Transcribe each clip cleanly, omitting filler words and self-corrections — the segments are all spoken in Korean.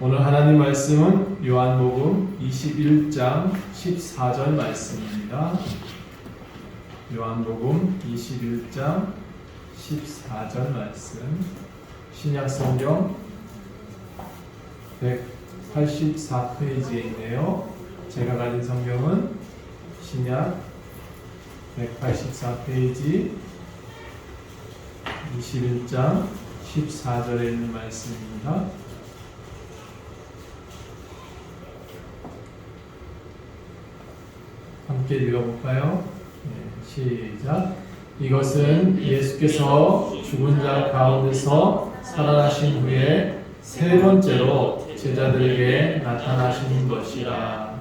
오늘 하나님 말씀은 요한복음 21장 14절 말씀입니다. 요한복음 21장 14절 말씀, 신약성경 184페이지에 있네요. 제가 가진 성경은 신약 184페이지 21장 14절에 있는 말씀입니다. 함께 읽어볼까요? 시작. 이것은 예수께서 죽은 자 가운데서 살아나신 후에 세 번째로 제자들에게 나타나신 것이라.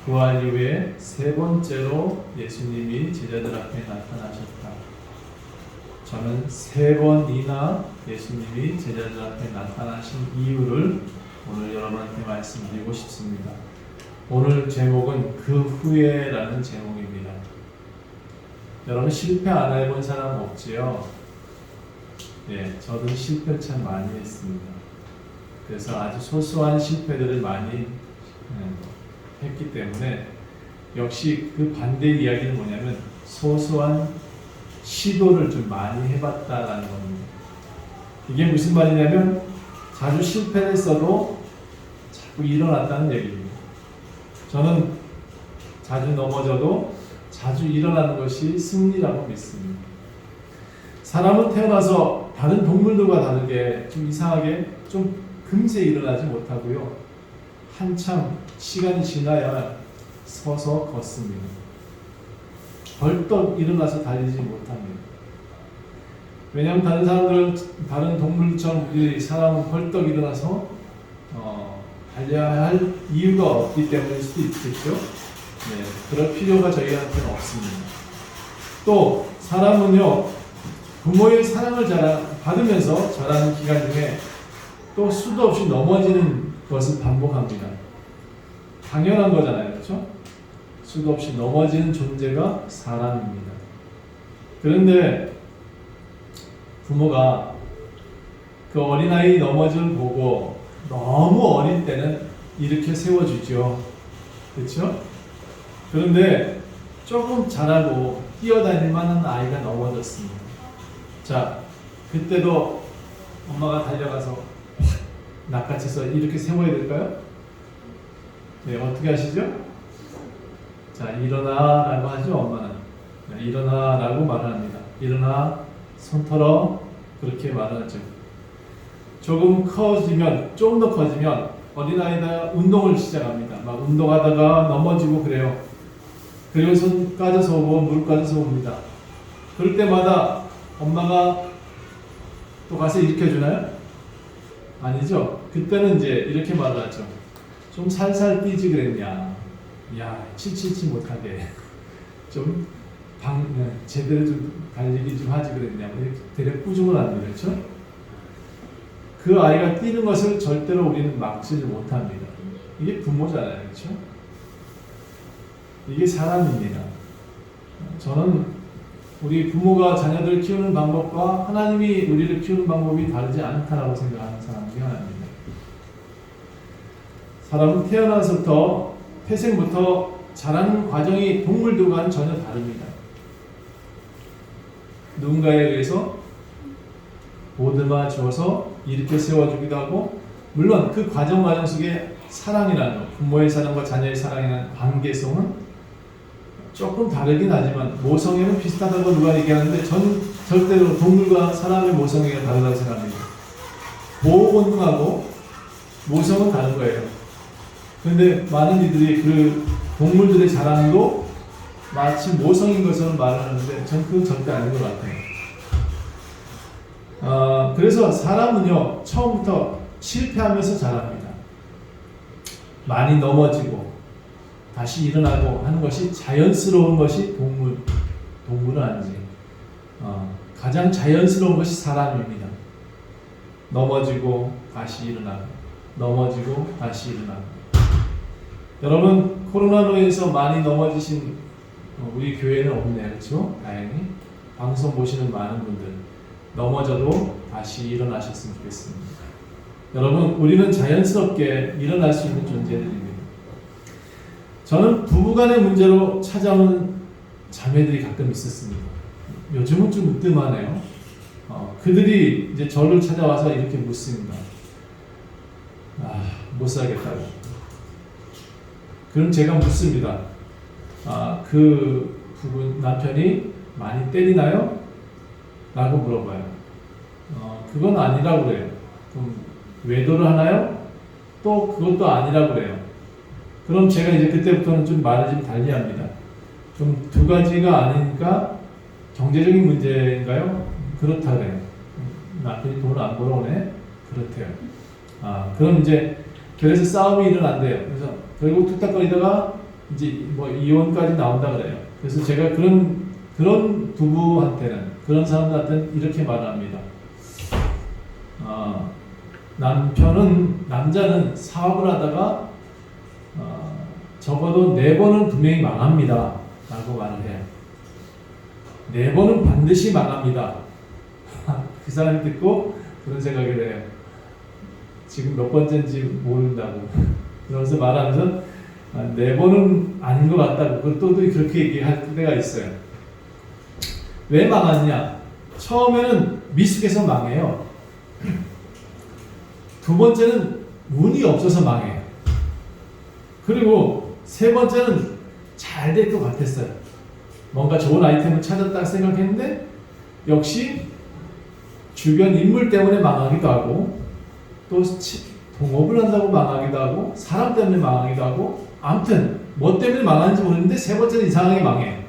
부활 이후에 세 번째로 예수님이 제자들 앞에 나타나셨다. 저는 세 번이나 예수님이 제자들 앞에 나타나신 이유를 오늘 여러분한테 말씀드리고 싶습니다. 오늘 제목은 그 후에라는 제목입니다. 여러분 실패 안 해본 사람 없지요? 네, 저도 실패 참 많이 했습니다. 그래서 아주 소소한 실패들을 많이 했기 때문에 역시 그 반대 이야기는 뭐냐면 소소한 시도를 좀 많이 해봤다라는 겁니다. 이게 무슨 말이냐면 자주 실패를 했어도 자꾸 일어났다는 얘기입니다. 저는 자주 넘어져도 자주 일어나는 것이 승리라고 믿습니다. 사람은 태어나서 다른 동물들과 다르게 좀 이상하게 좀 금세 일어나지 못하고요. 한참 시간이 지나야 서서 걷습니다. 벌떡 일어나서 달리지 못합니다. 왜냐하면 다른 사람들은, 다른 동물처럼 우리 사람은 벌떡 일어나서 달려야 할 이유가 없기 때문일 수도 있겠죠. 네, 그럴 필요가 저희한테는 없습니다. 또 사람은요, 부모의 사랑을 받으면서 자라는 기간 중에 또 수도 없이 넘어지는 것을 반복합니다. 당연한 거잖아요, 그렇죠? 수도 없이 넘어지는 존재가 사람입니다. 그런데 부모가 그 어린아이 넘어짐을 보고 너무 어릴 때는 이렇게 세워주죠. 그렇죠? 그런데 조금 자라고 뛰어다닐 만한 아이가 넘어졌습니다. 자, 그때도 엄마가 달려가서 낚아채서 이렇게 세워야 될까요? 네, 어떻게 하시죠? 자, 일어나 라고 하죠, 엄마는. 네, 일어나 라고 말합니다. 일어나, 손 털어. 그렇게 말하죠. 조금 커지면, 조금 더 커지면 어린아이가 운동을 시작합니다. 막 운동하다가 넘어지고 그래요. 그리고 손 까져서 오고 물 까져서 옵니다. 그럴 때마다 엄마가 또 가서 일으켜주나요? 아니죠. 그때는 이제 이렇게 말하죠. 좀 살살 뛰지 그랬냐. 야, 치치치 못하게. 좀 제대로 좀 달리기 좀 하지 그랬냐. 되레 꾸중을 합니다. 그렇죠? 그 아이가 뛰는 것을 절대로 우리는 막지를 못합니다. 이게 부모잖아요. 그렇죠? 이게 사람입니다. 저는 우리 부모가 자녀들을 키우는 방법과 하나님이 우리를 키우는 방법이 다르지 않다라고 생각하는 사람 중에 하나입니다. 사람은 태어나서부터 태생부터 자라는 과정이 동물들과는 전혀 다릅니다. 누군가에 의해서 보듬어 주어서 이렇게 세워주기도 하고, 물론 그 과정 속에 사랑이라는 것, 부모의 사랑과 자녀의 사랑이라는 관계성은 조금 다르긴 하지만 모성애는 비슷하다고 누가 얘기하는데 저는 절대로 동물과 사람의 모성애가 다르다고 생각합니다. 보호 본능하고 모성은 다른 거예요. 그런데 많은 이들이 그 동물들의 자랑도 마치 모성인 것처럼 말을 하는데 저는 그건 절대 아닌 것 같아요. 그래서 사람은요, 처음부터 실패하면서 자랍니다. 많이 넘어지고 다시 일어나고 하는 것이 자연스러운 것이 동물은 아니지. 가장 자연스러운 것이 사람입니다. 넘어지고 다시 일어나고, 넘어지고 다시 일어나고. 여러분, 코로나로 인해서 많이 넘어지신 우리 교회는 없네요. 그렇죠? 다행히 방송 보시는 많은 분들 넘어져도 다시 일어나셨으면 좋겠습니다. 여러분, 우리는 자연스럽게 일어날 수 있는 존재들입니다. 저는 부부간의 문제로 찾아오는 자매들이 가끔 있었습니다. 요즘은 좀 뜸하네요. 그들이 이제 저를 찾아와서 이렇게 묻습니다. 못 살겠다고. 그럼 제가 묻습니다. 그 부부 남편이 많이 때리나요? 라고 물어봐요. 그건 아니라고 그래요. 그럼 외도를 하나요? 또 그것도 아니라고 그래요. 그럼 제가 이제 그때부터는 좀 말을 좀 달리합니다. 그럼 두 가지가 아니니까 경제적인 문제인가요? 그렇다 그래요. 남편이 돈을 안 벌어오네? 그렇대요. 그럼 이제 그래서 싸움이 일어난대요. 그래서 결국 툭탁거리다가 이제 뭐 이혼까지 나온다 그래요. 그래서 제가 그런 부부한테는, 그런 사람들한테는 이렇게 말합니다. 남자는 사업을 하다가 적어도 4번은 분명히 망합니다 라고 말을 해요. 4번은 반드시 망합니다. 그 사람이 듣고 그런 생각을 해요. 지금 몇 번째인지 모른다고. 그러면서 말하면서 4번은 아닌 것 같다고 또 그렇게 얘기할 때가 있어요. 왜 망하느냐? 처음에는 미숙해서 망해요. 두 번째는 운이 없어서 망해요. 그리고 세 번째는 잘 될 것 같았어요. 뭔가 좋은 아이템을 찾았다 생각했는데 역시 주변 인물 때문에 망하기도 하고, 또 동업을 한다고 망하기도 하고, 사람 때문에 망하기도 하고, 아무튼 뭐 때문에 망하는지 모르는데 세 번째는 이상하게 망해요.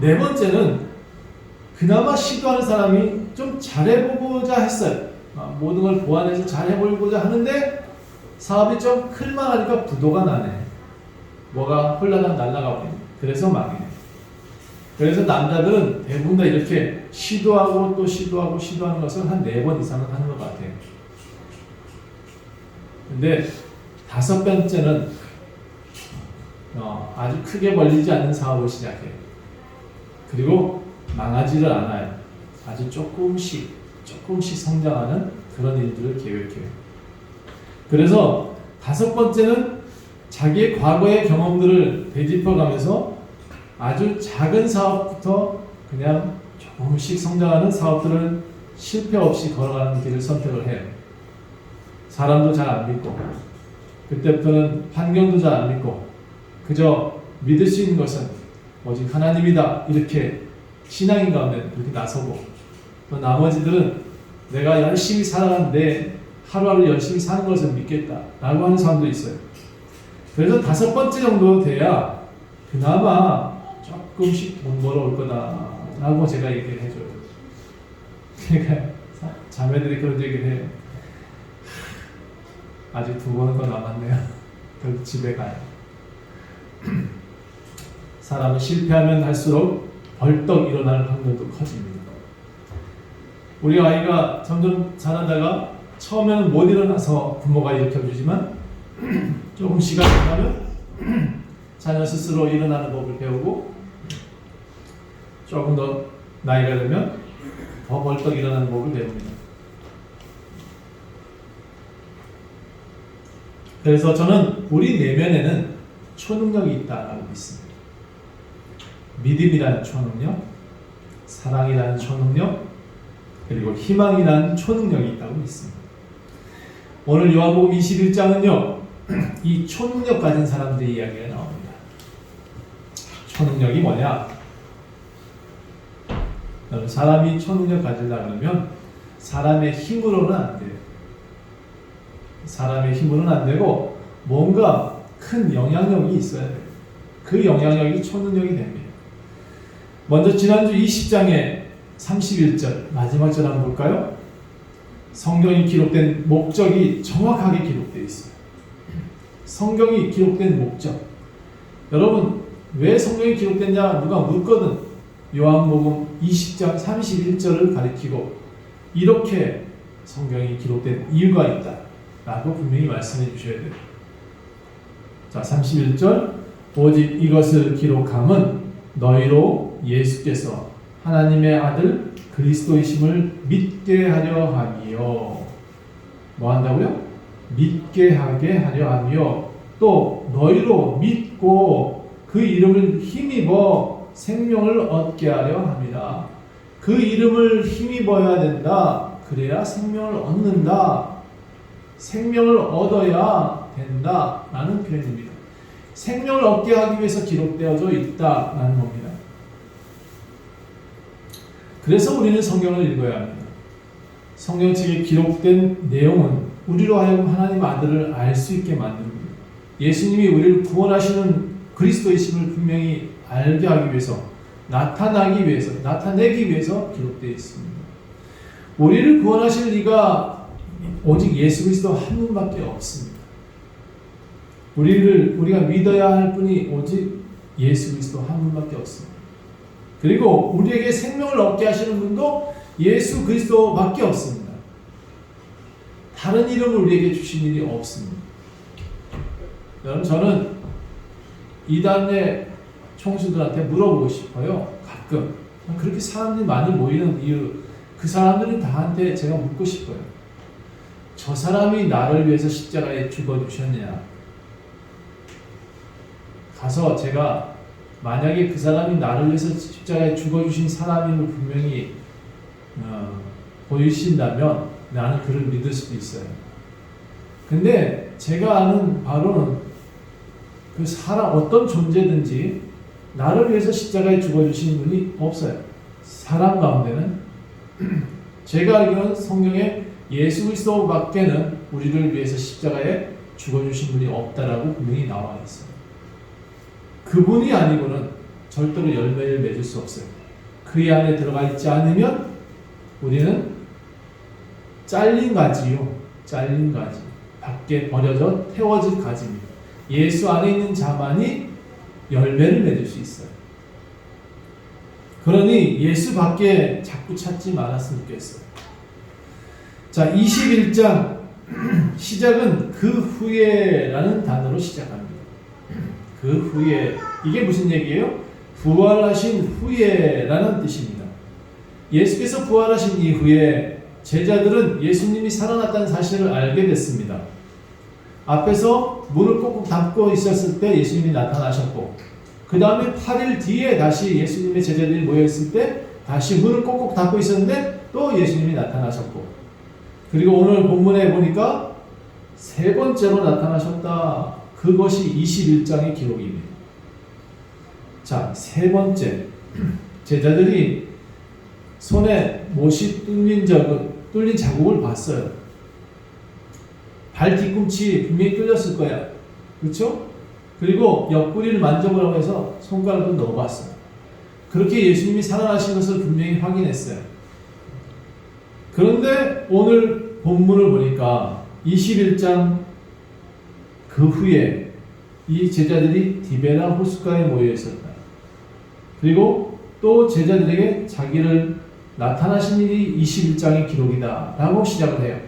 네 번째는 그나마 시도하는 사람이 좀 잘해보고자 했어요. 모든 걸 보완해서 잘해보고자 하는데 사업이 좀 클만하니까 부도가 나네. 뭐가 홀라당 날아가고 있네. 그래서 망해. 그래서 남자들은 대부분 다 이렇게 시도하고 또 시도하는 것을 한 4번 이상은 하는 것 같아요. 근데 5번째는 아주 크게 벌리지 않는 사업을 시작해요. 그리고 망하지를 않아요. 아주 조금씩 성장하는 그런 일들을 계획해요. 그래서 5번째는 자기의 과거의 경험들을 되짚어가면서 아주 작은 사업부터 그냥 조금씩 성장하는 사업들을 실패 없이 걸어가는 길을 선택을 해요. 사람도 잘 안 믿고, 그때부터는 환경도 잘 안 믿고, 그저 믿을 수 있는 것은 오직 하나님이다, 이렇게 신앙인 가운데 그렇게 나서고, 또 나머지들은 내가 열심히 살아가는데 하루하루 열심히 사는 것을 믿겠다 라고 하는 사람도 있어요. 그래서 5번째 정도 돼야 그나마 조금씩 돈 벌어올 거다 라고 제가 얘기를 해줘요. 그러니까 자매들이 그런 얘기를 해요. 아직 2번은 더 남았네요. 결국 집에 가요. 사람은 실패하면 할수록 벌떡 일어날 확률도 커집니다. 우리 아이가 점점 자라다가 처음에는 못 일어나서 부모가 일으켜주지만 조금 시간이 지나면 자녀 스스로 일어나는 법을 배우고, 조금 더 나이가 되면 더 벌떡 일어나는 법을 배웁니다. 그래서 저는 우리 내면에는 초능력이 있다고 믿습니다. 믿음이라는 초능력, 사랑이라는 초능력, 그리고 희망이라는 초능력이 있다고 믿습니다. 오늘 요한복음 21장은요, 이 초능력 가진 사람들의 이야기가 나옵니다. 초능력이 뭐냐? 사람이 초능력 가지려고 하면 사람의 힘으로는 안 돼요. 사람의 힘으로는 안 되고 뭔가 큰 영향력이 있어야 돼요. 그 영향력이 초능력이 됩니다. 먼저 지난주 20장의 31절 마지막 절 한번 볼까요? 성경이 기록된 목적이 정확하게 기록되어 있어요. 성경이 기록된 목적. 여러분, 왜 성경이 기록됐냐 누가 묻거든 요한복음 20장 31절을 가리키고 이렇게 성경이 기록된 이유가 있다 라고 분명히 말씀해 주셔야 돼요. 자, 31절, 오직 이것을 기록함은 너희로 예수께서 하나님의 아들 그리스도이심을 믿게 하려 함이요. 뭐 한다고요? 믿게 하게 하려 하며 또 너희로 믿고 그 이름을 힘입어 생명을 얻게 하려 합니다. 그 이름을 힘입어야 된다. 그래야 생명을 얻는다. 생명을 얻어야 된다. 라는 표현입니다. 생명을 얻게 하기 위해서 기록되어져 있다라는 겁니다. 그래서 우리는 성경을 읽어야 합니다. 성경책에 기록된 내용은 우리로 하여금 하나님 아들을 알 수 있게 만듭니다. 예수님이 우리를 구원하시는 그리스도이심을 분명히 알게 하기 위해서, 나타내기 위해서 기록되어 있습니다. 우리를 구원하실 이가 오직 예수 그리스도 한 분밖에 없습니다. 우리가 믿어야 할 분이 오직 예수 그리스도 한 분밖에 없습니다. 그리고 우리에게 생명을 얻게 하시는 분도 예수 그리스도밖에 없습니다. 다른 이름을 우리에게 주신 일이 없습니다. 여러분, 저는 이단의 총수들한테 물어보고 싶어요. 가끔 그렇게 사람들이 많이 모이는 이유, 그 사람들이 다한테 제가 묻고 싶어요. 저 사람이 나를 위해서 십자가에 죽어주셨냐? 가서 제가 만약에 그 사람이 나를 위해서 십자가에 죽어주신 사람임을 분명히 보이신다면 나는 그를 믿을 수도 있어요. 근데 제가 아는 바로는 그 사람, 어떤 존재든지 나를 위해서 십자가에 죽어주신 분이 없어요. 사람 가운데는 제가 알기로는 성경에 예수 그리스도밖에는 우리를 위해서 십자가에 죽어주신 분이 없다라고 분명히 나와 있어요. 그분이 아니고는 절대로 열매를 맺을 수 없어요. 그 안에 들어가 있지 않으면 우리는 잘린 가지요. 잘린 가지. 밖에 버려져 태워질 가지입니다. 예수 안에 있는 자만이 열매를 맺을 수 있어요. 그러니 예수 밖에 자꾸 찾지 말았으면 좋겠어요. 자, 21장 시작은 그 후에라는 단어로 시작합니다. 그 후에, 이게 무슨 얘기예요? 부활하신 후에라는 뜻입니다. 예수께서 부활하신 이후에 제자들은 예수님이 살아났다는 사실을 알게 됐습니다. 앞에서 문을 꼭꼭 닫고 있었을 때 예수님이 나타나셨고, 그 다음에 8일 뒤에 다시 예수님의 제자들이 모여있을 때 다시 문을 꼭꼭 닫고 있었는데 또 예수님이 나타나셨고, 그리고 오늘 본문에 보니까 세 번째로 나타나셨다. 그것이 21장의 기록입니다. 자, 세 번째, 제자들이 손에 못이 뚫린 자국을 봤어요. 발 뒤꿈치 분명히 뚫렸을 거야. 그렇죠? 그리고 옆구리를 만져보라고 해서 손가락을 넣어봤어요. 그렇게 예수님이 살아나신 것을 분명히 확인했어요. 그런데 오늘 본문을 보니까 21장 그 후에 이 제자들이 디베라 호숫가에 모여 있었다. 그리고 또 제자들에게 자기를 나타나신 일이 21장의 기록이다 라고 시작을 해요.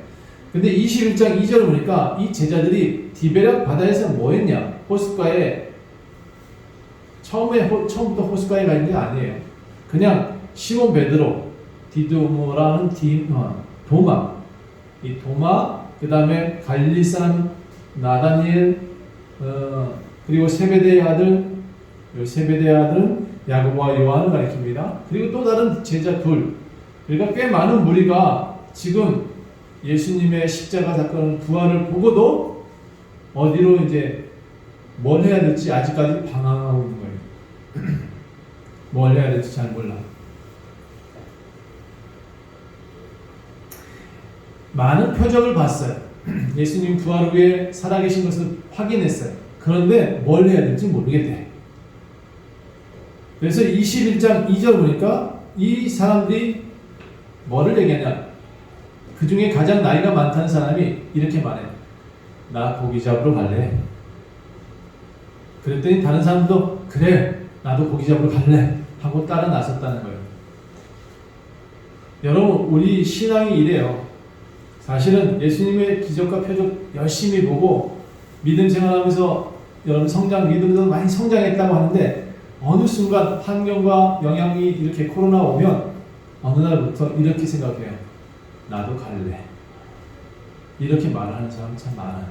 근데 21장 2절을 보니까 이 제자들이 디베라 바다에서 뭐 했냐? 호숫가에 처음부터 호숫가에 가 있는 게 아니에요. 그냥 시몬 베드로, 디두모라는 도마, 이 도마, 그 다음에 갈릴리 사람 나다니엘, 그리고 세베대의 아들은 야고보와 요한을 가리킵니다. 그리고 또 다른 제자 둘. 그러니까 꽤 많은 무리가 지금 예수님의 십자가 사건 부활을 보고도 어디로 이제 뭘 해야 될지 아직까지 방황하고 있는 거예요. 뭘 해야 될지 잘 몰라. 많은 표적을 봤어요. 예수님 부활 후에 살아계신 것을 확인했어요. 그런데 뭘 해야 될지 모르겠대. 그래서 21장 2절 보니까 이 사람들이 뭐를 얘기하냐? 그 중에 가장 나이가 많다는 사람이 이렇게 말해요. 나 고기 잡으러 갈래. 그랬더니 다른 사람도 그래, 나도 고기 잡으러 갈래 하고 따라 나섰다는 거예요. 여러분, 우리 신앙이 이래요. 사실은 예수님의 기적과 표적 열심히 보고 믿음 생활하면서 여러분 믿음도 많이 성장했다고 하는데 어느 순간 환경과 영향이 이렇게 코로나 오면 어느 날부터 이렇게 생각해요. 나도 갈래. 이렇게 말하는 사람 참 많아요.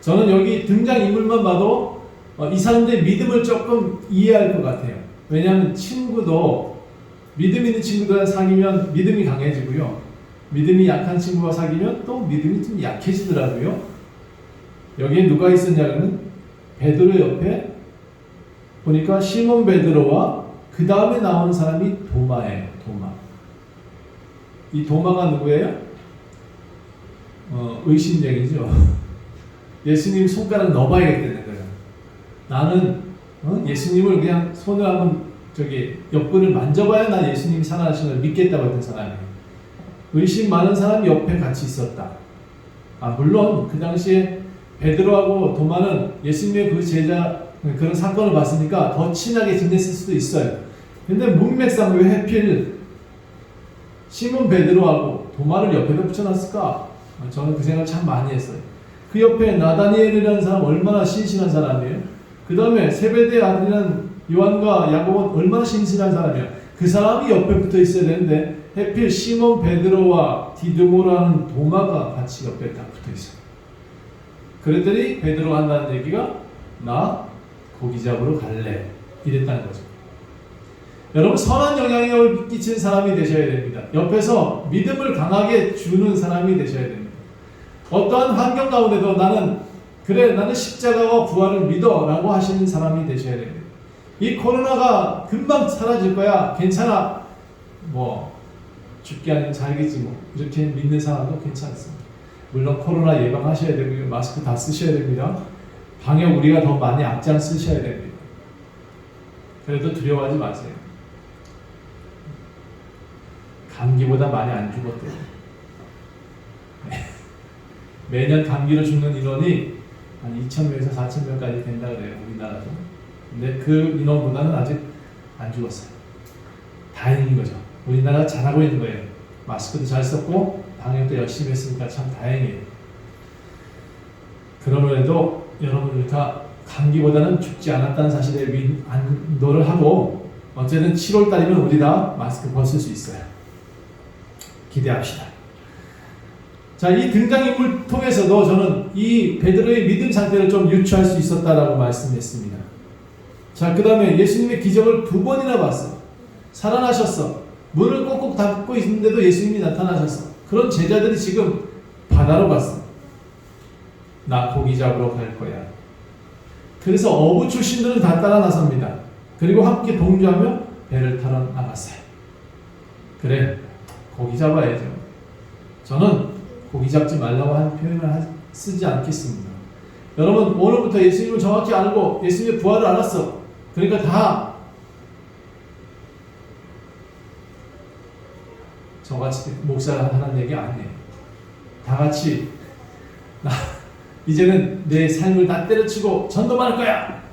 저는 여기 등장인물만 봐도 이 사람들의 믿음을 조금 이해할 것 같아요. 왜냐하면 친구도 믿음 있는 친구들과 사귀면 믿음이 강해지고요. 믿음이 약한 친구와 사귀면 또 믿음이 좀 약해지더라고요. 여기에 누가 있었냐면 베드로 옆에 보니까 시몬 베드로와 그 다음에 나온 사람이 도마예요. 도마. 이 도마가 누구예요? 의심쟁이죠. 예수님 손가락 넣어봐야겠다는 거예요. 나는 예수님을 그냥 손을 한번 옆구리를 만져봐야 나 예수님이 살아나신 걸 믿겠다고 했던 사람이에요. 의심 많은 사람이 옆에 같이 있었다. 물론 그 당시에 베드로하고 도마는 예수님의 그 제자 그런 사건을 봤으니까 더 친하게 지냈을 수도 있어요. 근데 문맥상 왜 하필 시몬 베드로하고 도마를 옆에다 붙여놨을까? 저는 그 생각을 참 많이 했어요. 그 옆에 나다니엘이라는 사람 얼마나 신실한 사람이에요. 그 다음에 세베대의 아들이라는 요한과 야고보는 얼마나 신실한 사람이에요. 그 사람이 옆에 붙어 있어야 되는데 하필 시몬 베드로와 디드모라는 도마가 같이 옆에 딱 붙어 있어요. 그랬더니 베드로가 한다는 얘기가 나 고기 잡으러 갈래 이랬다는 거죠. 여러분 선한 영향력을 끼치는 사람이 되셔야 됩니다. 옆에서 믿음을 강하게 주는 사람이 되셔야 됩니다. 어떠한 환경 가운데도 나는 십자가와 부활을 믿어 라고 하시는 사람이 되셔야 됩니다. 이 코로나가 금방 사라질 거야 괜찮아 죽게 아니면 살겠지 이렇게 믿는 사람도 괜찮습니다. 물론 코로나 예방하셔야 되고요. 마스크 다 쓰셔야 됩니다. 방역 우리가 더 많이 앞장 쓰셔야 됩니다. 그래도 두려워하지 마세요. 감기보다 많이 안 죽었대요. 매년 감기로 죽는 인원이 한 2,000명에서 4,000명까지 된다 그래요. 우리나라도. 근데 그 인원보다는 아직 안 죽었어요. 다행인 거죠. 우리나라가 잘하고 있는 거예요. 마스크도 잘 썼고 방역도 열심히 했으니까 참 다행이에요. 그러면도 여러분 우리가 감기보다는 죽지 않았다는 사실에 안도를 하고 어쨌든 7월 달이면 우리 다 마스크 벗을 수 있어요. 기대합시다. 자, 이 등장인물 통해서도 저는 이 베드로의 믿음 상태를 좀 유추할 수 있었다라고 말씀했습니다. 자, 그 다음에 예수님의 기적을 2번이나 봤어. 살아나셨어. 문을 꼭꼭 닫고 있는데도 예수님이 나타나셨어. 그런 제자들이 지금 바다로 갔어. 나 고기 잡으러 갈 거야. 그래서 어부 출신들은 다 따라 나섭니다. 그리고 함께 동조하며 배를 타러 나갔어요. 그래, 고기 잡아야죠. 저는 고기 잡지 말라고 하는 표현을 쓰지 않겠습니다. 여러분 오늘부터 예수님을 정확히 알고 예수님의 부활을 알았어. 그러니까 다 저같이 목사가 하는 얘기 아니에요. 다 같이 이제는 내 삶을 다 때려치고 전도할 거야.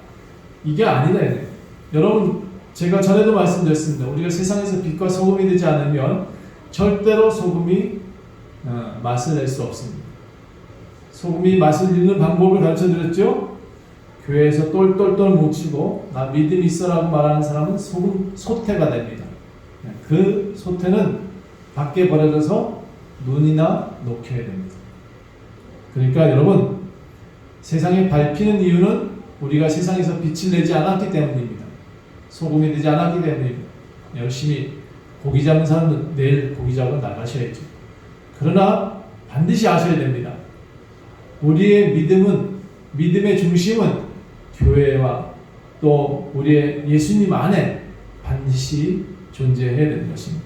이게 아니다. 여러분 제가 전에도 말씀드렸습니다. 우리가 세상에서 빛과 소금이 되지 않으면 절대로 소금이 맛을 낼 수 없습니다. 소금이 맛을 잃는 방법을 가르쳐드렸죠. 교회에서 똘똘똘 뭉치고 나 믿음 있어라고 말하는 사람은 소금 소태가 됩니다. 그 소태는 밖에 버려져서 눈이나 녹여야 됩니다. 그러니까 여러분 세상에 밟히는 이유는 우리가 세상에서 빛을 내지 않았기 때문입니다. 소금이 되지 않았기 때문입니다. 열심히 고기 잡는 사람은 내일 고기 잡으러 나가셔야죠. 그러나 반드시 아셔야 됩니다. 우리의 믿음의 중심은 교회와 또 우리의 예수님 안에 반드시 존재해야 되는 것입니다.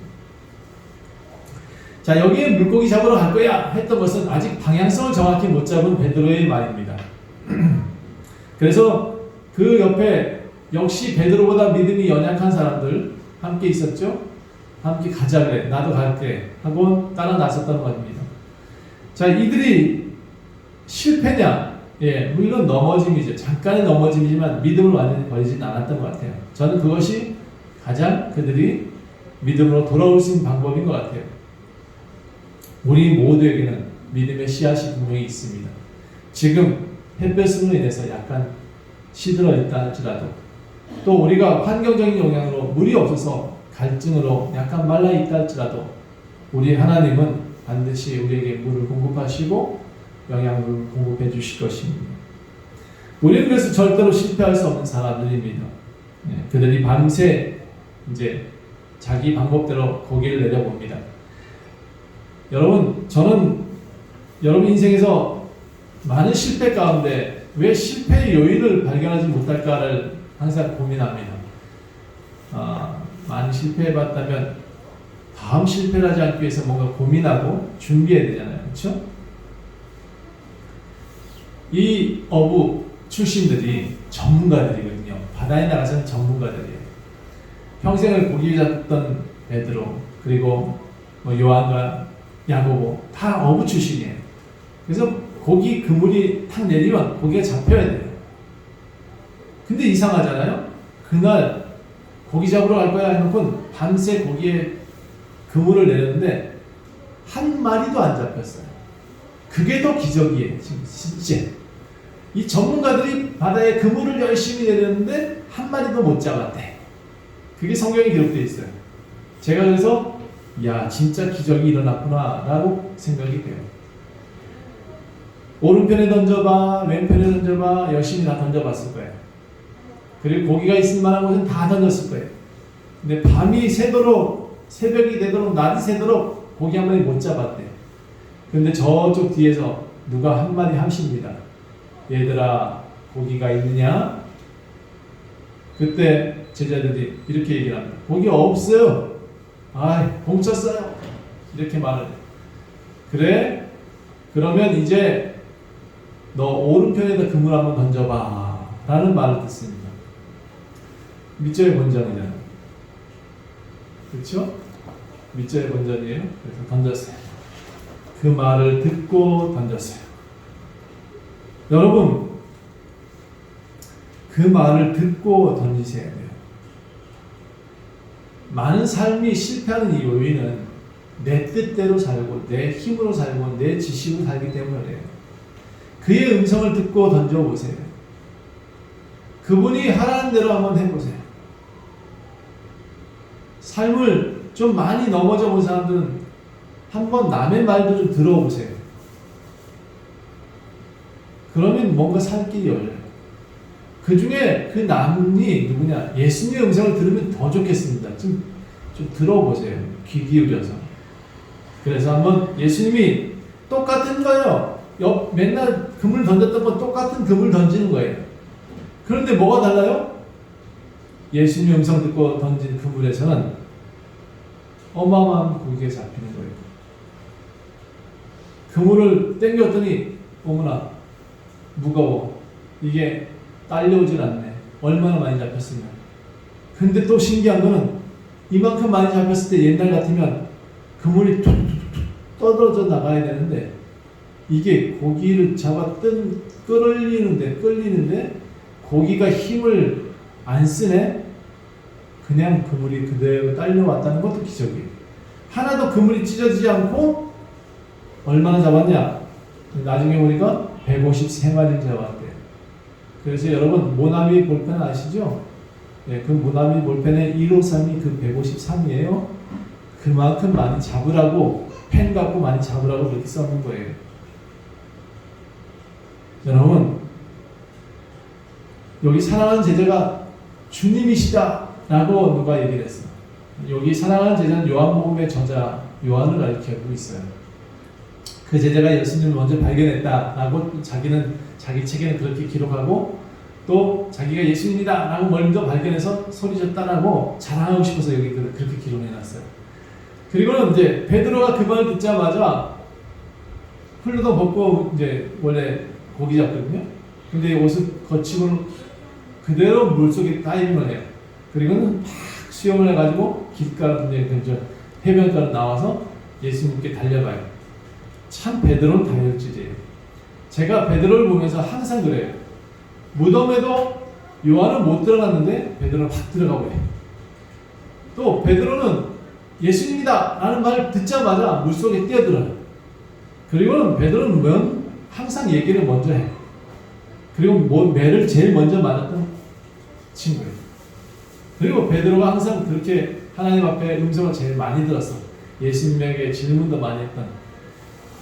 자, 여기에 물고기 잡으러 갈 거야 했던 것은 아직 방향성을 정확히 못 잡은 베드로의 말입니다. 그래서 그 옆에 역시 베드로보다 믿음이 연약한 사람들 함께 있었죠. 함께 가자 그래. 나도 갈게. 하고 따라 나섰던 겁니다. 자, 이들이 실패냐? 예, 물론 넘어짐이죠. 잠깐의 넘어짐이지만 믿음을 완전히 버리지는 않았던 것 같아요. 저는 그것이 가장 그들이 믿음으로 돌아올 수 있는 방법인 것 같아요. 우리 모두에게는 믿음의 씨앗이 분명히 있습니다. 지금 햇볕으로 인해서 약간 시들어 있다 할지라도 또 우리가 환경적인 영향으로 물이 없어서 갈증으로 약간 말라 있다 할지라도 우리 하나님은 반드시 우리에게 물을 공급하시고 영양을 공급해 주실 것입니다. 우리는 그래서 절대로 실패할 수 없는 사람들입니다. 그들이 밤새 이제 자기 방법대로 고기를 내려봅니다. 여러분, 저는 여러분 인생에서 많은 실패 가운데 왜 실패의 요인을 발견하지 못할까를 항상 고민합니다. 많이 실패해봤다면 다음 실패를 하지 않기 위해서 뭔가 고민하고 준비해야 되잖아요. 그렇죠? 이 어부 출신들이 전문가들이거든요. 바다에 나가서는 전문가들이에요. 평생을 고기 잡던 베드로, 그리고 요한과 야고보 다 어부 출신이에요. 그래서 고기 그물이 탁 내리면 고기가 잡혀야 돼요. 근데 이상하잖아요. 그날 고기 잡으러 갈 거야 해놓고 밤새 고기에 그물을 내렸는데 한 마리도 안 잡혔어요. 그게 더 기적이에요. 지금 실제 이 전문가들이 바다에 그물을 열심히 내렸는데 한 마리도 못 잡았대. 그게 성경에 기록되어 있어요. 제가 그래서 야, 진짜 기적이 일어났구나 라고 생각이 돼요. 오른편에 던져봐, 왼편에 던져봐, 열심히 다 던져봤을 거예요. 그리고 고기가 있을 만한 곳은 다 던졌을 거예요. 근데 밤이 새도록, 새벽이 되도록, 낮이 새도록 고기 한 마리 못 잡았대. 근데 저쪽 뒤에서 누가 한 마디 하십니다. 얘들아, 고기가 있느냐? 그때 제자들이 이렇게 얘기를 합니다. 고기 없어요. 아이, 공쳤어요. 이렇게 말을 해요. 그래? 그러면 이제 너 오른편에다 그물 한번 던져봐 라는 말을 듣습니다. 밑절의 본전이잖아요. 그렇죠? 밑절의 본전이에요. 그래서 던졌어요. 그 말을 듣고 던졌어요. 여러분, 그 말을 듣고 던지셔야 돼요. 많은 삶이 실패하는 이 요인은 내 뜻대로 살고 내 힘으로 살고 내 지식으로 살기 때문에 그의 음성을 듣고 던져보세요. 그분이 하라는 대로 한번 해보세요. 삶을 좀 많이 넘어져 본 사람들은 한번 남의 말도 좀 들어보세요. 그러면 뭔가 살 길이 열려요. 그 중에 그 남이 누구냐? 예수님의 음성을 들으면 더 좋겠습니다. 좀 들어보세요. 귀 기울여서. 그래서 한번 예수님이 똑같은 거예요. 맨날 그물 던졌던 건 똑같은 그물 던지는 거예요. 그런데 뭐가 달라요? 예수님의 음성 듣고 던진 그물에서는 어마어마한 고기가 잡히는 거예요. 그물을 당겼더니 어머나 무거워. 이게 딸려오질 않네. 얼마나 많이 잡혔으면. 근데 또 신기한 거는 이만큼 많이 잡혔을 때 옛날 같으면 그물이 툭툭툭 떠들어져 나가야 되는데 이게 고기를 잡았던 끌리는데 고기가 힘을 안 쓰네. 그냥 그물이 그대로 딸려왔다는 것도 기적이에요. 하나도 그물이 찢어지지 않고 얼마나 잡았냐? 나중에 보니까 153마리를 잡았대요. 그래서 여러분 모나미 볼펜 아시죠? 네, 그 모나미 볼펜의 153이 그 153이에요. 그만큼 많이 잡으라고 펜 갖고 많이 잡으라고 그렇게 써놓은 거예요. 여러분 여기 사랑하는 제자가 주님이시다 라고 누가 얘기를 했어. 여기 사랑하는 제자는 요한복음의 저자 요한을 가리키고 있어요. 그 제자가 예수님을 먼저 발견했다 라고 자기는 자기 책에는 그렇게 기록하고 또 자기가 예수님이다 라고 먼저 발견해서 소리쳤다라고 자랑하고 싶어서 여기 그렇게 기록해놨어요. 그리고는 이제 베드로가 그 말을 듣자마자 훌루도 벗고 이제 원래 고기 잡거든요. 근데 옷을 거치고 그대로 물속에 다이빙을 해요. 그리고는 막 수영을 해가지고 길가로 이제 해변가로 나와서 예수님께 달려가요. 참 베드로는 다혈질이에요. 제가 베드로를 보면서 항상 그래요. 무덤에도 요한은 못 들어갔는데 베드로는 확 들어가고 해요. 또 베드로는 예수님이다 라는 말을 듣자마자 물속에 뛰어들어요. 그리고는 베드로는 항상 얘기를 먼저 해요. 그리고 매를 제일 먼저 맞았던 친구예요. 그리고 베드로가 항상 그렇게 하나님 앞에 음성을 제일 많이 들었어. 예수님에게 질문도 많이 했던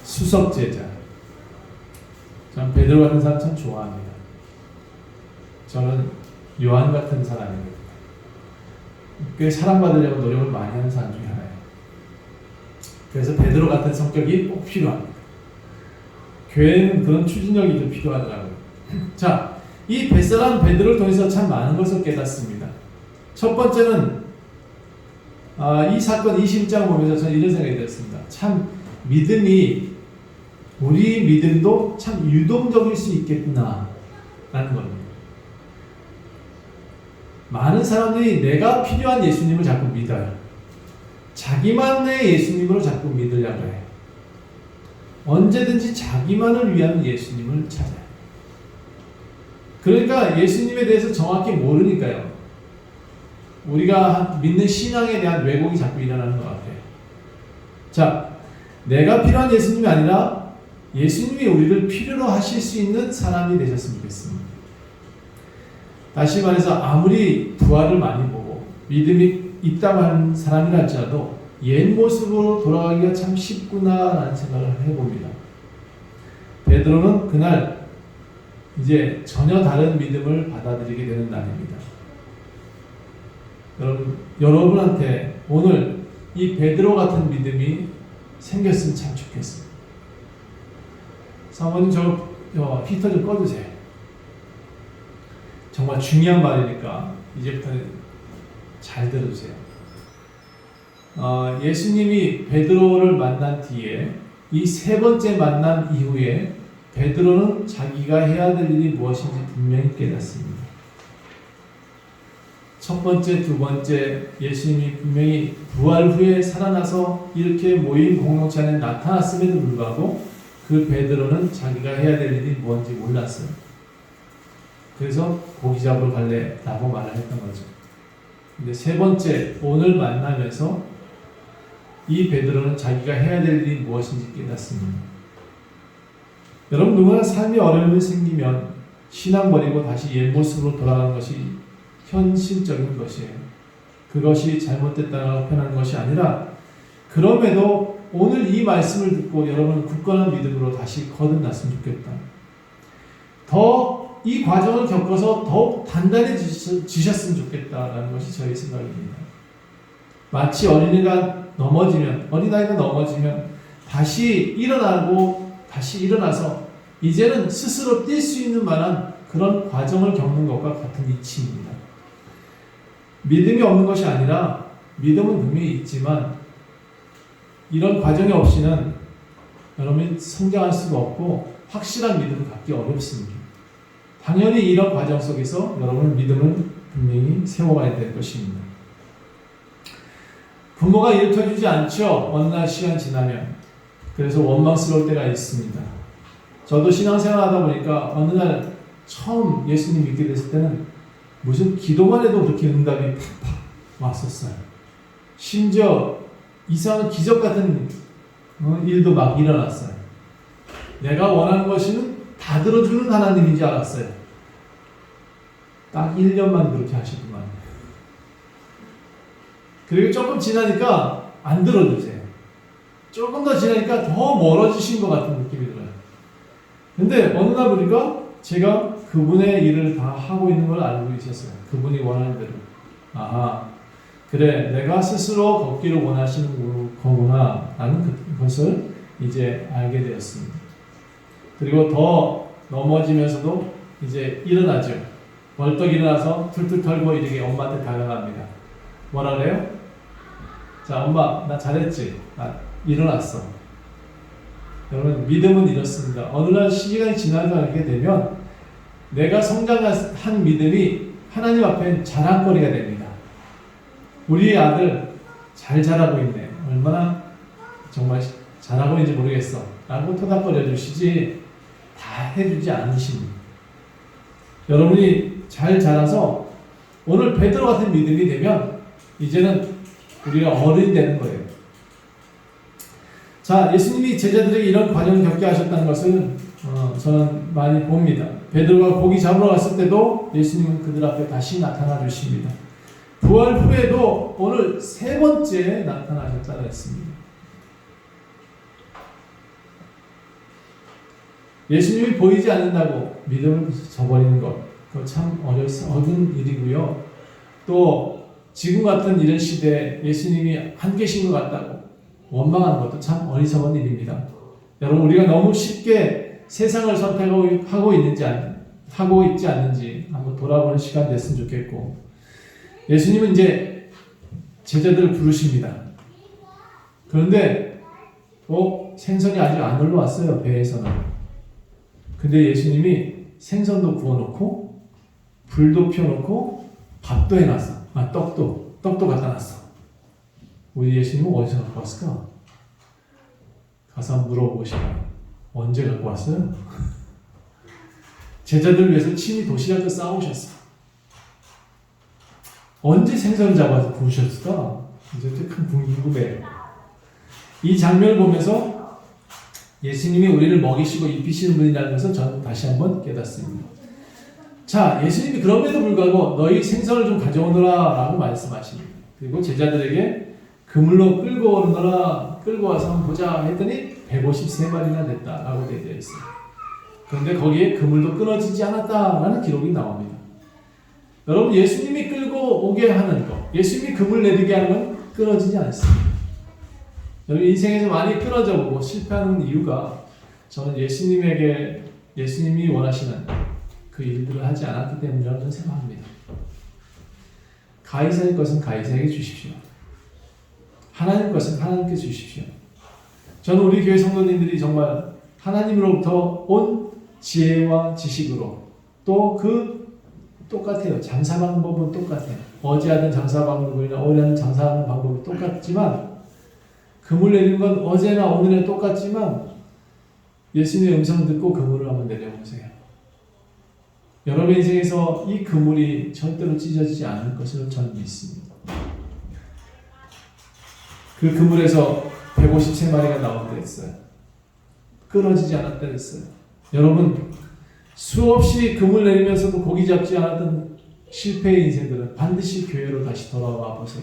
수석제자. 저는 베드로 같은 사람 참 좋아합니다. 저는 요한 같은 사람입니다. 꽤 사랑받으려고 노력을 많이 하는 사람 중에 하나예요. 그래서 베드로 같은 성격이 꼭 필요합니다. 교회는 그런 추진력이 좀 필요하더라고요. 자, 이 뱃사람 베드로를 통해서 참 많은 것을 깨닫습니다. 첫 번째는 이 사건 이 심장을 보면서 저는 이런 생각이 들었습니다. 참 믿음이 우리 믿음도 참 유동적일 수 있겠구나 라는 겁니다. 많은 사람들이 내가 필요한 예수님을 자꾸 믿어요. 자기만의 예수님으로 자꾸 믿으려고 해요. 언제든지 자기만을 위한 예수님을 찾아요. 그러니까 예수님에 대해서 정확히 모르니까요. 우리가 믿는 신앙에 대한 왜곡이 자꾸 일어나는 것 같아요. 자, 내가 필요한 예수님이 아니라 예수님이 우리를 필요로 하실 수 있는 사람이 되셨으면 좋겠습니다. 다시 말해서 아무리 부활을 많이 보고 믿음이 있다고 하는 사람이라 할지라도 옛 모습으로 돌아가기가 참 쉽구나라는 생각을 해봅니다. 베드로는 그날 이제 전혀 다른 믿음을 받아들이게 되는 날입니다. 여러분한테 오늘 이 베드로 같은 믿음이 생겼으면 참 좋겠습니다. 사모님 저 히터 좀 꺼주세요. 정말 중요한 말이니까 이제부터 잘 들어주세요. 예수님이 베드로를 만난 뒤에 이 세 번째 만남 이후에 베드로는 자기가 해야 될 일이 무엇인지 분명히 깨닫습니다. 첫 번째, 두 번째 예수님이 분명히 부활 후에 살아나서 이렇게 모인 공동체 안에 나타났음에도 불구하고 그 베드로는 자기가 해야 될 일이 뭔지 몰랐어요. 그래서 고기 잡으러 갈래 라고 말을 했던 거죠. 근데 세 번째 오늘 만나면서 이 베드로는 자기가 해야 될 일이 무엇인지 깨닫습니다. 여러분 누구나 삶의 어려움이 생기면 신앙 버리고 다시 옛 모습으로 돌아가는 것이 현실적인 것이에요. 그것이 잘못됐다고 표현하는 것이 아니라 그럼에도 오늘 이 말씀을 듣고 여러분 굳건한 믿음으로 다시 거듭났으면 좋겠다. 더 이 과정을 겪어서 더욱 단단해지셨으면 좋겠다라는 것이 저희 생각입니다. 마치 어린아이가 넘어지면 다시 다시 일어나서 이제는 스스로 뛸 수 있는 만한 그런 과정을 겪는 것과 같은 이치입니다. 믿음이 없는 것이 아니라 믿음은 분명히 있지만 이런 과정이 없이는 여러분이 성장할 수가 없고 확실한 믿음을 갖기 어렵습니다. 당연히 이런 과정 속에서 여러분은 믿음을 분명히 세워가야 될 것입니다. 부모가 일으켜주지 않죠. 어느 날 시간 지나면. 그래서 원망스러울 때가 있습니다. 저도 신앙생활 하다 보니까 어느 날 처음 예수님 믿게 됐을 때는 무슨 기도만 해도 그렇게 응답이 팍팍 왔었어요. 심지어 이상한 기적 같은 일도 막 일어났어요. 내가 원하는 것은 다 들어주는 하나님인지 알았어요. 딱 1년만 그렇게 하시더만. 그리고 조금 지나니까 안 들어주세요. 조금 더 지나니까 더 멀어지신 것 같은 느낌이 들어요. 근데 어느 날 보니까 제가 그분의 일을 다 하고 있는 걸 알고 있었어요. 그분이 원하는 대로. 아하, 그래, 내가 스스로 걷기를 원하시는 거구나 라는 것을 이제 알게 되었습니다. 그리고 더 넘어지면서도 이제 일어나죠. 벌떡 일어나서 툴툴 털고 이렇게 엄마한테 다가갑니다. 뭐라 그래요? 자, 엄마, 나 잘했지? 나 일어났어. 여러분, 믿음은 이렇습니다. 어느 날 시간이 지나가게 되면 내가 성장한 믿음이 하나님 앞에 자랑거리가 됩니다. 우리 아들 잘 자라고 있네. 얼마나 정말 잘하고 있는지 모르겠어. 라고 토닥거려 주시지 다 해주지 않으십니다. 여러분이 잘 자라서 오늘 베드로 같은 믿음이 되면 이제는 우리가 어른이 되는 거예요. 자, 예수님이 제자들에게 이런 과정을 겪게 하셨다는 것을 저는 많이 봅니다. 베드로가 고기 잡으러 갔을 때도 예수님은 그들 앞에 다시 나타나 주십니다. 부활 후에도 오늘 세 번째 나타나셨다고 했습니다. 예수님이 보이지 않는다고 믿음을 저버리는 것, 그거 참 어려운 일이고요. 또 지금 같은 이런 시대에 예수님이 안 계신 것 같다고 원망하는 것도 참 어리석은 일입니다. 여러분, 우리가 너무 쉽게 세상을 선택하고 하고 있지 않는지 한번 돌아보는 시간 됐으면 좋겠고, 예수님은 이제 제자들을 부르십니다. 그런데 생선이 아직 안 올라왔어요, 배에서는. 근데 예수님이 생선도 구워놓고 불도 피워놓고 밥도 해놨어. 떡도 갖다 놨어. 우리 예수님은 어디서 갖고 왔을까? 가서 물어보시라. 언제 갖고 왔어요? 제자들을 위해서 친히 도시락을 싸우셨어. 언제 생선을 잡아서 구우셨을까? 이제 큰 궁금해요. 이 장면을 보면서 예수님이 우리를 먹이시고 입히시는 분이라는 것을 저는 다시 한번 깨닫습니다. 자, 예수님이 그럼에도 불구하고 너희 생선을 좀 가져오너라 라고 말씀하십니다. 그리고 제자들에게 그물로 끌고 와서 한번 보자 했더니 153마리나 됐다라고 되어 있어요. 그런데 거기에 그물도 끊어지지 않았다라는 기록이 나옵니다. 여러분, 예수님이 끌고 오게 하는 것, 예수님이 그물 내리게 하는 건 끊어지지 않습니다. 여러분, 인생에서 많이 끊어져 보고 실패하는 이유가 저는 예수님이 원하시는 그 일들을 하지 않았기 때문이라고 저는 생각합니다. 가이사의 것은 가이사에게 주십시오. 하나님 것은 하나님께 주십시오. 저는 우리 교회 성도님들이 정말 하나님으로부터 온 지혜와 지식으로 또 똑같아요. 장사 방법은 똑같아요. 어제 하던 장사 방법이나 오늘 하는 장사하는 방법이 똑같지만, 그물 내리는 건 어제나 오늘에 똑같지만, 예수님의 음성을 듣고 그물을 한번 내려보세요. 여러분 인생에서 이 그물이 절대로 찢어지지 않을 것을 저는 믿습니다. 그 그물에서 153마리가 나온다 했어요. 끊어지지 않았다 했어요. 여러분, 수없이 그물 내리면서도 고기 잡지 않았던 실패의 인생들은 반드시 교회로 다시 돌아와 보세요.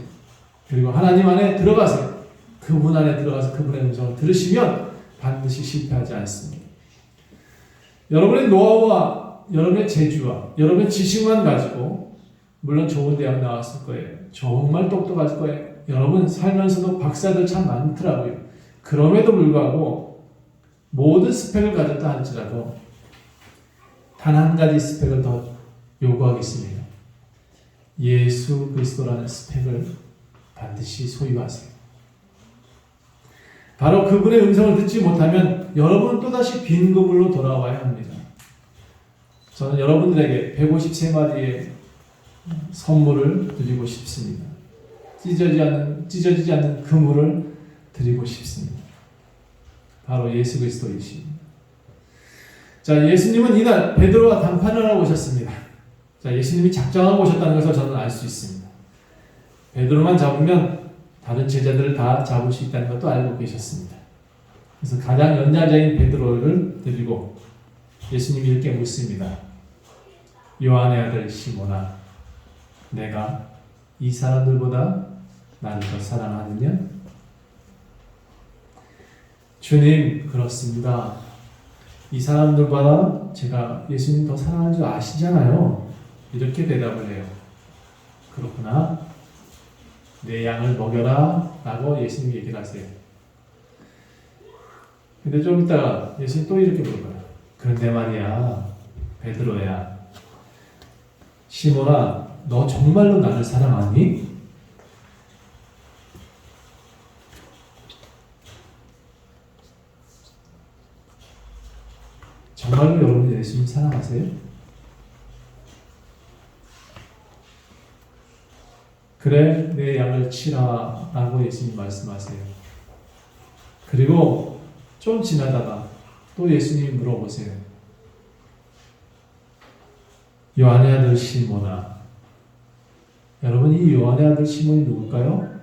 그리고 하나님 안에 들어가세요. 그분 안에 들어가서 그분의 음성을 들으시면 반드시 실패하지 않습니다. 여러분의 노하우와 여러분의 재주와 여러분의 지식만 가지고 물론 좋은 대학 나왔을 거예요. 정말 똑똑할 거예요. 여러분 살면서도 박사들 참 많더라고요. 그럼에도 불구하고 모든 스펙을 가졌다 할지라도 단 한 가지 스펙을 더 요구하겠습니다. 예수 그리스도라는 스펙을 반드시 소유하세요. 바로 그분의 음성을 듣지 못하면 여러분은 또다시 빈 그물로 돌아와야 합니다. 저는 여러분들에게 153마리의 선물을 드리고 싶습니다. 찢어지지 않는 그물을 드리고 싶습니다. 바로 예수 그리스도이십니다. 자, 예수님은 이날 베드로와 담판을 하고 오셨습니다. 자, 예수님이 작정하고 오셨다는 것을 저는 알 수 있습니다. 베드로만 잡으면 다른 제자들을 다 잡을 수 있다는 것도 알고 계셨습니다. 그래서 가장 연장자인 베드로를 드리고 예수님이 이렇게 묻습니다. 요한의 아들 시몬아, 내가 이 사람들보다 나를 더 사랑하느냐? 주님, 그렇습니다. 이 사람들보다 제가 예수님 더 사랑하는 줄 아시잖아요. 이렇게 대답을 해요. 그렇구나. 내 양을 먹여라 라고 예수님이 얘기를 하세요. 근데 좀 이따가 예수님 또 이렇게 물어봐요. 그런데 말이야, 베드로야, 시몬아, 너 정말로 나를 사랑하니? 정말로 여러분이 예수님 사랑하세요? 그래, 내 양을 치라 라고 예수님 말씀하세요. 그리고 좀 지나다가 또 예수님이 물어보세요. 요한의 아들 시몬아, 여러분 이 요한의 아들 시몬이 누굴까요?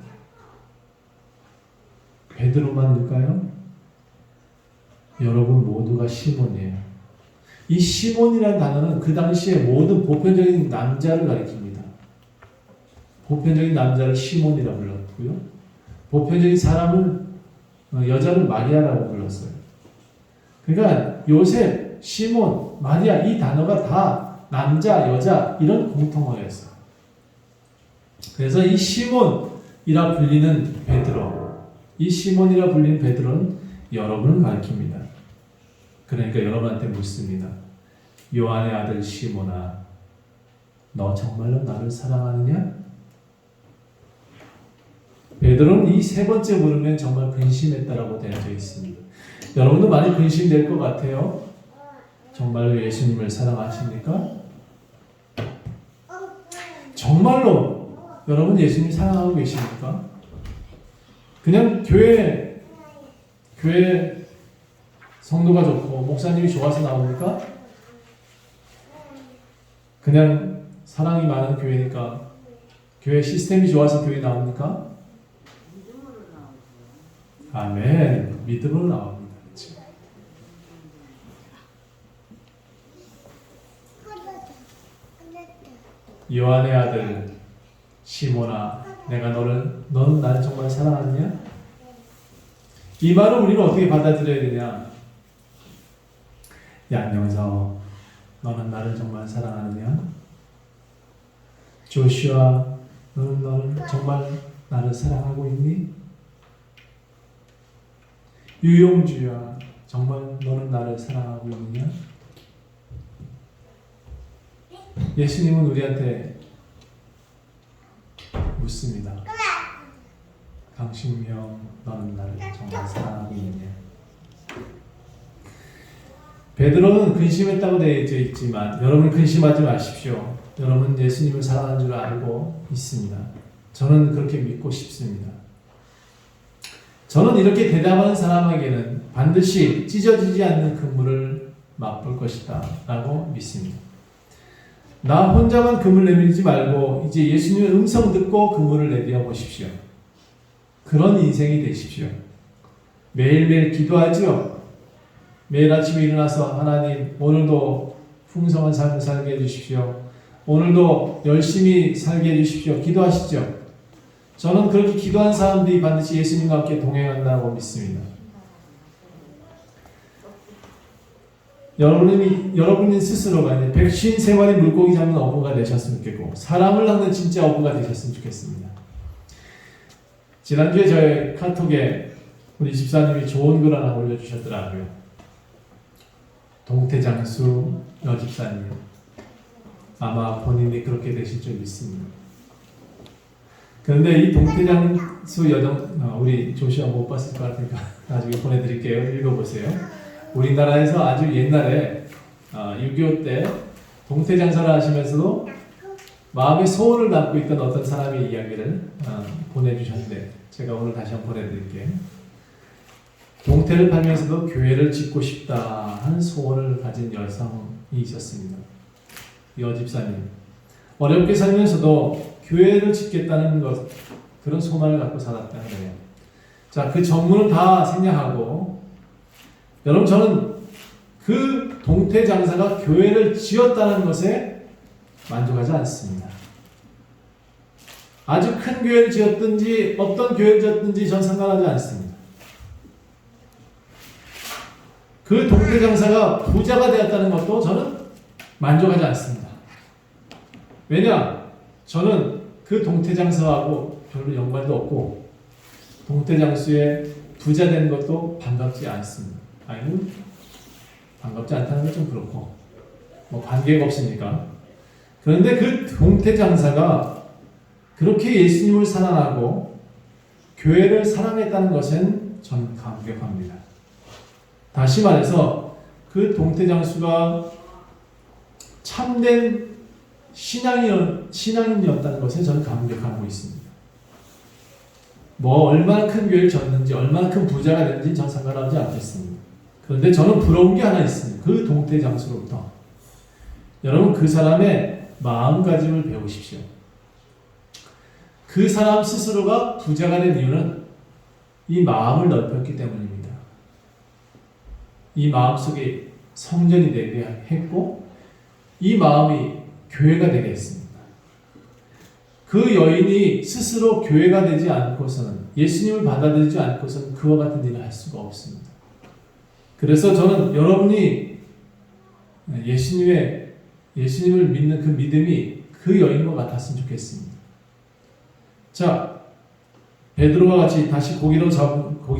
베드로만일까요? 여러분 모두가 시몬이에요. 이 시몬이라는 단어는 그 당시에 모든 보편적인 남자를 가리킵니다. 보편적인 남자를 시몬이라고 불렀고요. 보편적인 사람을 여자를 마리아라고 불렀어요. 그러니까 요셉, 시몬, 마리아 이 단어가 다 남자, 여자 이런 공통어였어요. 그래서 이 시몬이라 불리는 베드로, 이 시몬이라 불리는 베드로는 여러분을 가리킵니다. 그러니까 여러분한테 묻습니다. 요한의 아들 시몬아, 너 정말로 나를 사랑하느냐? 베드로는 이 세 번째 물으면 정말 근심했다라고 되어져 있습니다. 여러분도 많이 근심될 것 같아요. 정말로 예수님을 사랑하십니까? 정말로 여러분 예수님 사랑하고 계십니까? 그냥 교회 성도가 좋고 목사님이 좋아서 나옵니까? 그냥 사랑이 많은 교회니까 교회 시스템이 좋아서 교회 나옵니까? 아멘. 믿음으로 나옵니다. 그렇죠? 요한의 아들 시몬아, 내가 너는 나를 정말 사랑하느냐? 이 말을 우리는 어떻게 받아들여야 되냐? 양영서, 너는 나를 정말 사랑하느냐? 조슈아, 너는 정말 나를 사랑하고 있니? 유용주야, 정말 너는 나를 사랑하고 있느냐? 예수님은 우리한테 묻습니다. 강신명, 너는 나를 정말 사랑하고 있느냐? 베드로는 근심했다고 되어 있지만 여러분 근심하지 마십시오. 여러분 예수님을 사랑하는 줄 알고 있습니다. 저는 그렇게 믿고 싶습니다. 저는 이렇게 대답하는 사람에게는 반드시 찢어지지 않는 그물을 맛볼 것이다 라고 믿습니다. 나 혼자만 그물 내밀지 말고 이제 예수님의 음성 듣고 그물을 내밀어 보십시오. 그런 인생이 되십시오. 매일매일 기도하지요. 매일 아침에 일어나서 하나님 오늘도 풍성한 삶을 살게 해주십시오. 오늘도 열심히 살게 해주십시오. 기도하시죠. 저는 그렇게 기도한 사람들이 반드시 예수님과 함께 동행한다고 믿습니다. 여러분이 스스로가 153마리 물고기 잡는 어부가 되셨으면 좋겠고 사람을 낚는 진짜 어부가 되셨으면 좋겠습니다. 지난주에 저의 카톡에 우리 집사님이 좋은 글 하나 올려주셨더라고요. 동태장수 여집사님, 아마 본인이 그렇게 되실 줄 믿습니다. 그런데 이 동태장수 여정, 우리 조시아 못 봤을 것 같으니까 나중에 보내드릴게요. 읽어보세요. 우리나라에서 아주 옛날에 6.25 때 동태장사를 하시면서도 마음의 소원을 담고 있던 어떤 사람의 이야기를 보내주셨는데 제가 오늘 다시 한번 보내드릴게요. 동태를 팔면서도 교회를 짓고 싶다 하는 소원을 가진 여성이 있었습니다. 여집사님, 어렵게 살면서도 교회를 짓겠다는 것, 그런 소망을 갖고 살았다는 거예요. 자, 그 전문은 다 생략하고 여러분 저는 그 동태 장사가 교회를 지었다는 것에 만족하지 않습니다. 아주 큰 교회를 지었든지 어떤 교회를 지었든지 전 상관하지 않습니다. 그 동태 장사가 부자가 되었다는 것도 저는 만족하지 않습니다. 왜냐? 저는 그 동태 장사하고 별로 연관도 없고 동태 장수의 부자 된 것도 반갑지 않습니다. 아니면 반갑지 않다는 건 좀 그렇고 뭐 관계가 없으니까. 그런데 그 동태 장사가 그렇게 예수님을 사랑하고 교회를 사랑했다는 것은 저는 감격합니다. 다시 말해서 그 동태 장수가 참된 신앙인이었다는 것에 저는 감격하고 있습니다. 뭐 얼마나 큰 교회를 졌는지 얼마나 큰 부자가 됐는지 전 상관하지 않겠습니다. 그런데 저는 부러운 게 하나 있습니다. 그 동태 장수로부터 여러분 그 사람의 마음가짐을 배우십시오. 그 사람 스스로가 부자가 된 이유는 이 마음을 넓혔기 때문입니다. 이 마음속에 성전이 되게 했고 이 마음이 교회가 되게 했습니다. 그 여인이 스스로 교회가 되지 않고서는 예수님을 받아들이지 않고서는 그와 같은 일을 할 수가 없습니다. 그래서 저는 여러분이 예수님을 믿는 그 믿음이 그 여인과 같았으면 좋겠습니다. 자, 베드로와 같이 다시 고기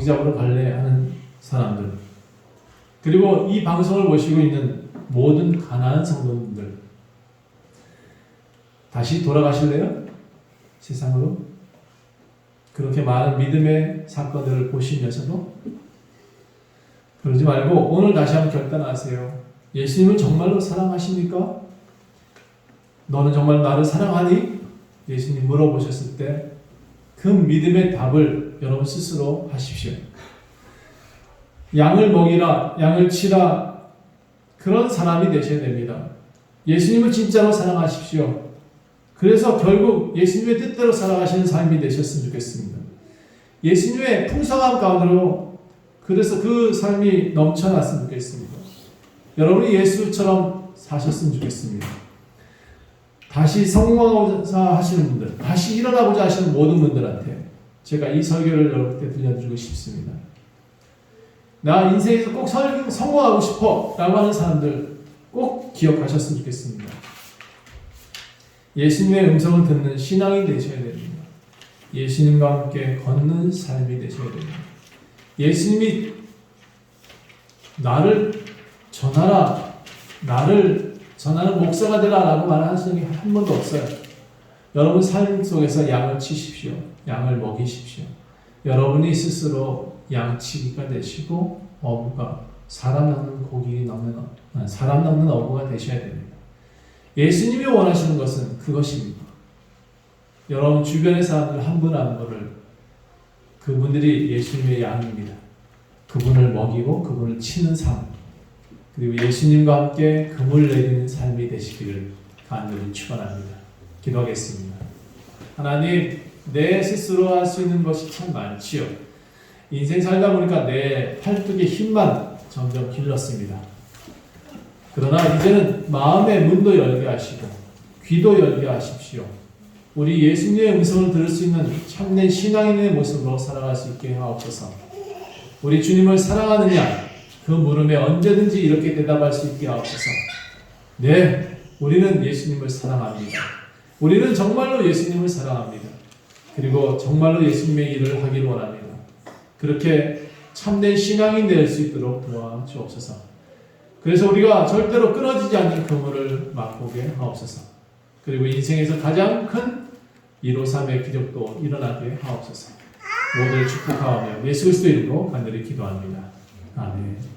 잡으러 갈래 하는 사람들, 그리고 이 방송을 보시고 있는 모든 가난한 성도님들, 다시 돌아가실래요? 세상으로? 그렇게 많은 믿음의 사건들을 보시면서도 그러지 말고 오늘 다시 한번 결단하세요. 예수님을 정말로 사랑하십니까? 너는 정말 나를 사랑하니? 예수님 물어보셨을 때 그 믿음의 답을 여러분 스스로 하십시오. 양을 먹이라, 양을 치라, 그런 사람이 되셔야 됩니다. 예수님을 진짜로 사랑하십시오. 그래서 결국 예수님의 뜻대로 살아가시는 삶이 되셨으면 좋겠습니다. 예수님의 풍성한 가운데로 그래서 그 삶이 넘쳐났으면 좋겠습니다. 여러분이 예수처럼 사셨으면 좋겠습니다. 다시 성공하고자 하시는 분들, 다시 일어나고자 하시는 모든 분들한테 제가 이 설교를 여러분께 들려드리고 싶습니다. 나 인생에서 꼭 성공하고 싶어 라고 하는 사람들 꼭 기억하셨으면 좋겠습니다. 예수님의 음성을 듣는 신앙이 되셔야 됩니다. 예수님과 함께 걷는 삶이 되셔야 됩니다. 예수님이 나를 전하라, 나를 전하는 목사가 되라 라고 말하시는 게 한 번도 없어요. 여러분 삶 속에서 양을 치십시오. 양을 먹이십시오. 여러분이 스스로 양치기가 되시고 어부가 사람 낚는 어부가 되셔야 됩니다. 예수님이 원하시는 것은 그것입니다. 여러분 주변의 사람들 한 분 한 분을 그분들이 예수님의 양입니다. 그분을 먹이고 그분을 치는 삶, 그리고 예수님과 함께 금을 내리는 삶이 되시기를 간절히 축원합니다. 기도하겠습니다. 하나님, 내 스스로 할 수 있는 것이 참 많지요. 인생 살다 보니까 내 팔뚝의 힘만 점점 길렀습니다. 그러나 이제는 마음의 문도 열게 하시고 귀도 열게 하십시오. 우리 예수님의 음성을 들을 수 있는 참된 신앙인의 모습으로 살아갈 수 있게 하옵소서. 우리 주님을 사랑하느냐? 그 물음에 언제든지 이렇게 대답할 수 있게 하옵소서. 네, 우리는 예수님을 사랑합니다. 우리는 정말로 예수님을 사랑합니다. 그리고 정말로 예수님의 일을 하길 원합니다. 그렇게 참된 신앙이 될 수 있도록 도와주옵소서. 그래서 우리가 절대로 끊어지지 않는 그물을 맛보게 하옵소서. 그리고 인생에서 가장 큰 153의 기적도 일어나게 하옵소서. 모두를 축복하오며 예수 그리스도 이름으로 간절히 기도합니다. 아멘.